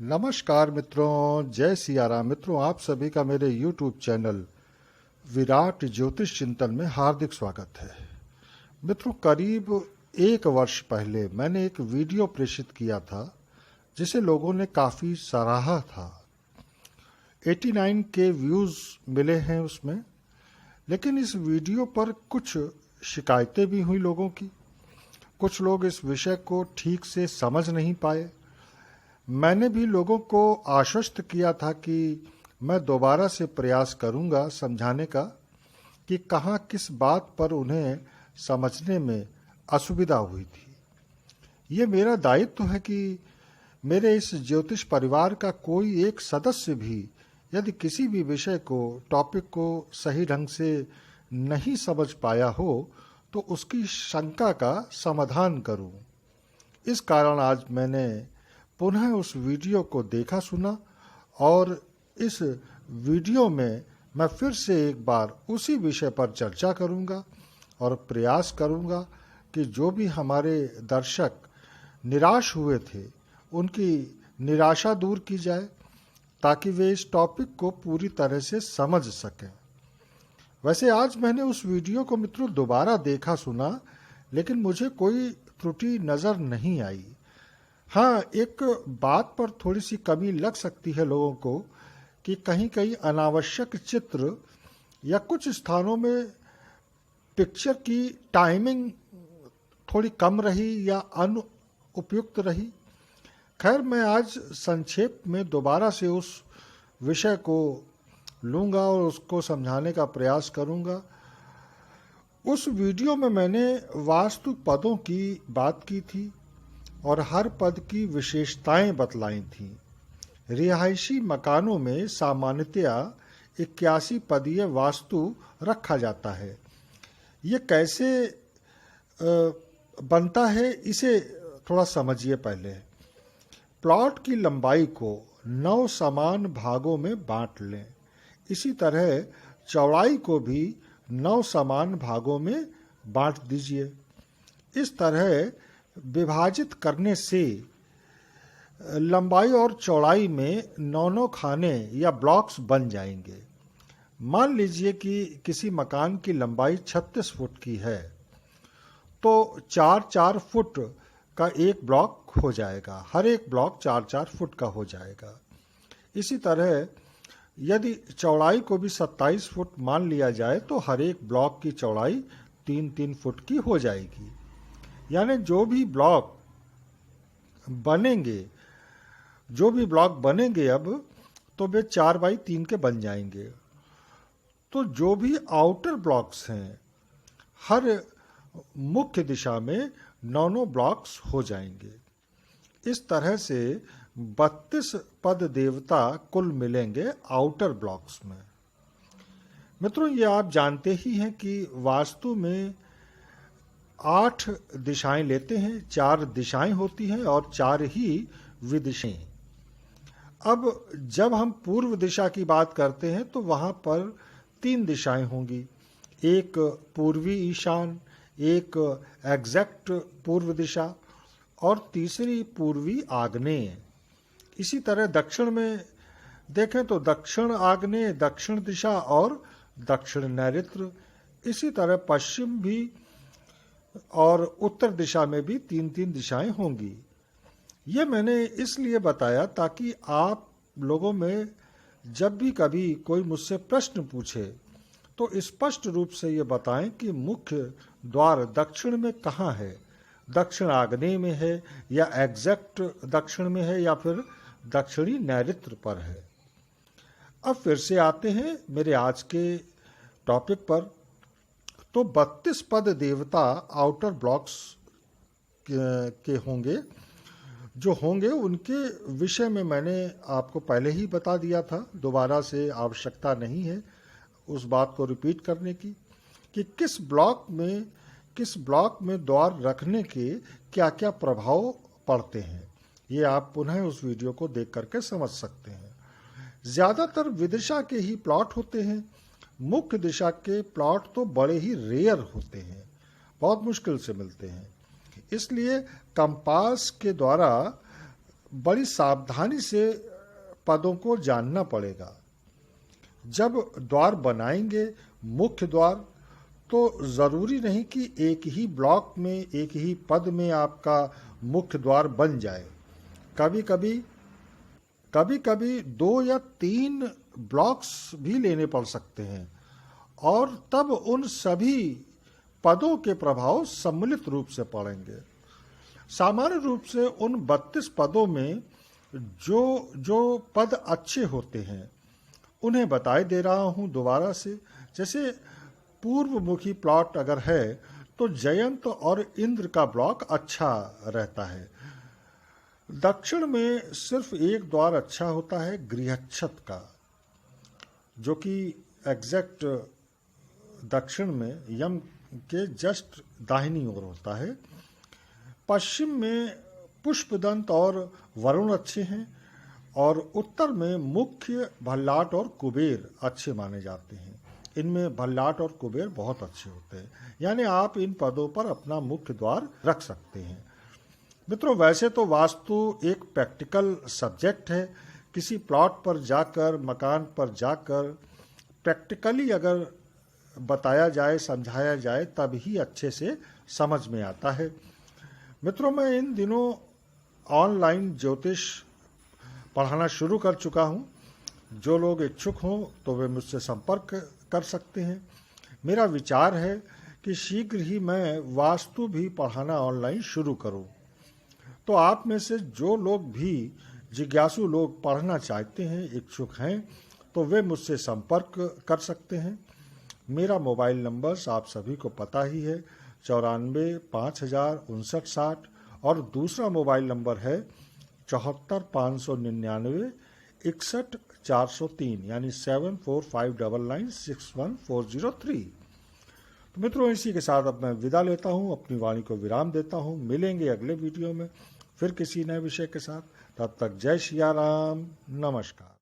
नमस्कार मित्रों, जय सिया राम। मित्रों, आप सभी का मेरे YouTube चैनल विराट ज्योतिष चिंतन में हार्दिक स्वागत है। मित्रों, करीब 1 वर्ष पहले मैंने एक वीडियो प्रेषित किया था जिसे लोगों ने काफ़ी सराहा था। 89 के व्यूज़ मिले हैं उसमें, लेकिन इस वीडियो पर कुछ शिकायतें भी हुई लोगों की। कुछ लोग इस विषय को ठीक से समझ नहीं पाए। मैंने भी लोगों को आश्वस्त किया था कि मैं दोबारा से प्रयास करूंगा समझाने का कि कहाँ किस बात पर उन्हें समझने में असुविधा हुई थी। ये मेरा दायित्व है कि मेरे इस ज्योतिष परिवार का कोई एक सदस्य भी यदि किसी भी विषय को, टॉपिक को सही ढंग से नहीं समझ पाया हो तो उसकी शंका का समाधान करूं। इस कारण आज मैंने पुनः उस वीडियो को देखा सुना और इस वीडियो में मैं फिर से एक बार उसी विषय पर चर्चा करूंगा और प्रयास करूंगा कि जो भी हमारे दर्शक निराश हुए थे उनकी निराशा दूर की जाए ताकि वे इस टॉपिक को पूरी तरह से समझ सकें। वैसे आज मैंने उस वीडियो को मित्रों दोबारा देखा सुना, लेकिन मुझे कोई त्रुटि नज़र नहीं आई। हाँ, एक बात पर थोड़ी सी कमी लग सकती है लोगों को कि कहीं कहीं अनावश्यक चित्र या कुछ स्थानों में पिक्चर की टाइमिंग थोड़ी कम रही या अनुपयुक्त रही। खैर, मैं आज संक्षेप में दोबारा से उस विषय को लूँगा और उसको समझाने का प्रयास करूँगा। उस वीडियो में मैंने वास्तु पदों की बात की थी और हर पद की विशेषताएं बतलाई थीं। रिहायशी मकानों में सामान्यतया 81 पदीय वास्तु रखा जाता है। ये कैसे बनता है इसे थोड़ा समझिए। पहले प्लॉट की लंबाई को 9 समान भागों में बांट लें। इसी तरह चौड़ाई को भी 9 समान भागों में बांट दीजिए। इस तरह विभाजित करने से लंबाई और चौड़ाई में 9 खाने या ब्लॉक्स बन जाएंगे। मान लीजिए कि किसी मकान की लंबाई 36 फुट की है तो 4-4 फुट का एक ब्लॉक हो जाएगा। हर एक ब्लॉक 4-4 फुट का हो जाएगा। इसी तरह यदि चौड़ाई को भी 27 फुट मान लिया जाए तो हर एक ब्लॉक की चौड़ाई 3-3 फुट की हो जाएगी। यानी जो भी ब्लॉक बनेंगे अब तो वे 4x3 के बन जाएंगे। तो जो भी आउटर ब्लॉक्स हैं हर मुख्य दिशा में 9 ब्लॉक्स हो जाएंगे। इस तरह से 32 पद देवता कुल मिलेंगे आउटर ब्लॉक्स में। मित्रों, ये आप जानते ही हैं कि वास्तु में 8 दिशाएं लेते हैं। 4 दिशाएं होती हैं और 4 ही विदिशाएं। अब जब हम पूर्व दिशा की बात करते हैं तो वहां पर 3 दिशाएं होंगी। एक पूर्वी ईशान, एक एग्जैक्ट पूर्व दिशा और तीसरी पूर्वी आग्नेय। इसी तरह दक्षिण में देखें तो दक्षिण आग्नेय, दक्षिण दिशा और दक्षिण नैऋत्य। इसी तरह पश्चिम भी और उत्तर दिशा में भी 3-3 दिशाएं होंगी। ये मैंने इसलिए बताया ताकि आप लोगों में जब भी कभी कोई मुझसे प्रश्न पूछे तो स्पष्ट रूप से ये बताएं कि मुख्य द्वार दक्षिण में कहाँ है, दक्षिण आग्नेय में है या एग्जैक्ट दक्षिण में है या फिर दक्षिणी नैऋत्य पर है। अब फिर से आते हैं मेरे आज के टॉपिक पर। तो 32 पद देवता आउटर ब्लॉक्स के होंगे। जो होंगे उनके विषय में मैंने आपको पहले ही बता दिया था, दोबारा से आवश्यकता नहीं है उस बात को रिपीट करने की कि किस ब्लॉक में द्वार रखने के क्या क्या प्रभाव पड़ते हैं। ये आप पुनः उस वीडियो को देख करके समझ सकते हैं। ज़्यादातर विदिशा के ही प्लॉट होते हैं। मुख्य दिशा के प्लॉट तो बड़े ही रेयर होते हैं, बहुत मुश्किल से मिलते हैं। इसलिए कंपास के द्वारा बड़ी सावधानी से पदों को जानना पड़ेगा। जब द्वार बनाएंगे मुख्य द्वार, तो ज़रूरी नहीं कि एक ही ब्लॉक में, एक ही पद में आपका मुख्य द्वार बन जाए। कभी कभी 2 या 3 ब्लॉक्स भी लेने पड़ सकते हैं और तब उन सभी पदों के प्रभाव सम्मिलित रूप से पड़ेंगे। सामान्य रूप से उन 32 पदों में जो पद अच्छे होते हैं उन्हें बताए दे रहा हूं दोबारा से। जैसे पूर्वमुखी प्लॉट अगर है तो जयंत और इंद्र का ब्लॉक अच्छा रहता है। दक्षिण में सिर्फ एक द्वार अच्छा होता है, गृहच्छत का, जो कि एग्जैक्ट दक्षिण में यम के जस्ट दाहिनी ओर होता है। पश्चिम में पुष्पदंत और वरुण अच्छे हैं और उत्तर में मुख्य, भल्लाट और कुबेर अच्छे माने जाते हैं। इनमें भल्लाट और कुबेर बहुत अच्छे होते हैं, यानी आप इन पदों पर अपना मुख्य द्वार रख सकते हैं। मित्रों, वैसे तो वास्तु एक प्रैक्टिकल सब्जेक्ट है। किसी प्लॉट पर जाकर, मकान पर जाकर प्रैक्टिकली अगर बताया जाए, समझाया जाए, तब ही अच्छे से समझ में आता है। मित्रों, मैं इन दिनों ऑनलाइन ज्योतिष पढ़ाना शुरू कर चुका हूं। जो लोग इच्छुक हों तो वे मुझसे संपर्क कर सकते हैं। मेरा विचार है कि शीघ्र ही मैं वास्तु भी पढ़ाना ऑनलाइन शुरू करूं। तो आप में से जो लोग भी जिज्ञासु लोग पढ़ना चाहते हैं, इच्छुक हैं, तो वे मुझसे संपर्क कर सकते हैं। मेरा मोबाइल नंबर आप सभी को पता ही है, 94 5000 59 60, और दूसरा मोबाइल नंबर है 74 599 61 403, यानी 7459961403। तो मित्रों, इसी के साथ अब मैं विदा लेता हूँ, अपनी वाणी को विराम देता हूँ। मिलेंगे अगले वीडियो में फिर किसी नए विषय के साथ। तब तक जय सिया राम, नमस्कार।